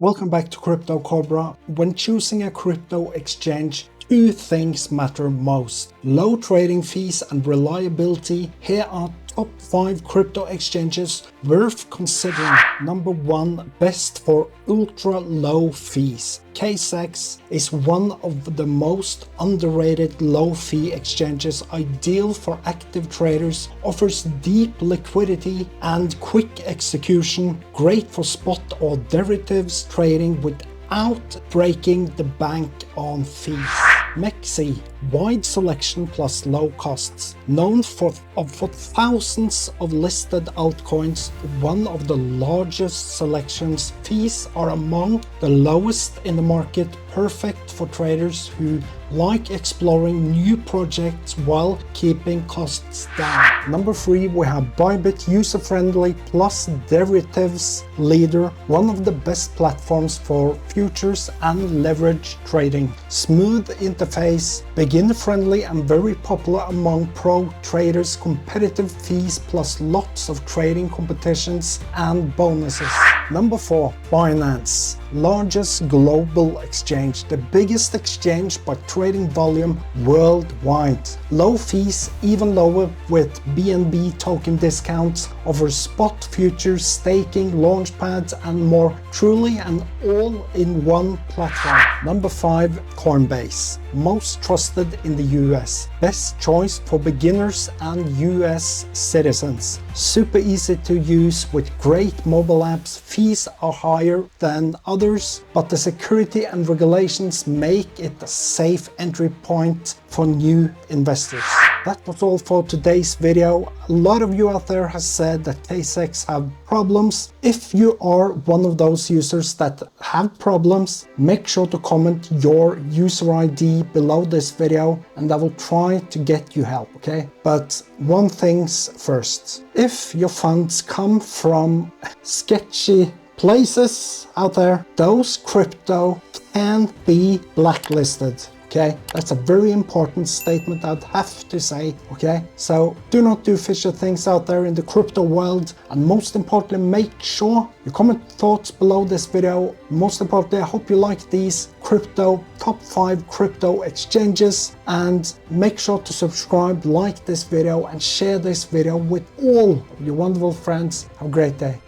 Welcome back to Crypto Cobra. When choosing a crypto exchange, two things matter most: low trading fees and reliability. Here are top 5 crypto exchanges worth considering. Number 1, best for ultra low fees. KCEX is one of the most underrated low fee exchanges, ideal for active traders, offers deep liquidity and quick execution, great for spot or derivatives trading without breaking the bank on fees. MEXC, wide selection plus low costs. Known for thousands of listed altcoins, one of the largest selections, fees are among the lowest in the market, perfect for traders who like exploring new projects while keeping costs down. Number 3, we have Bybit, user-friendly plus derivatives leader, one of the best platforms for futures and leverage trading. Smooth interface, beginner-friendly and very popular among pro traders, competitive fees plus lots of trading competitions and bonuses. Number 4, Binance, largest global exchange, the biggest exchange by trading volume worldwide. Low fees, even lower with BNB token discounts, offers spot futures, staking, launchpads and more. Truly an all-in-one platform. Number 5, Coinbase, most trusted in the US, best choice for beginners and US citizens. Super easy to use with great mobile apps. Fees are higher than others, but the security and regulations make it a safe entry point for new investors. That was all for today's video. A lot of you out there has said that KCEX have problems. If you are one of those users that have problems, make sure to comment your user ID below this video and I will try to get you help, okay? But one thing's first, if your funds come from sketchy places out there, those crypto can be blacklisted. Okay, that's a very important statement I'd have to say, okay? So do not do fishy things out there in the crypto world, and most importantly, make sure you comment thoughts below this video. Most importantly, I hope you like these top 5 crypto exchanges, and make sure to subscribe, like this video and share this video with all of your wonderful friends. Have a great day.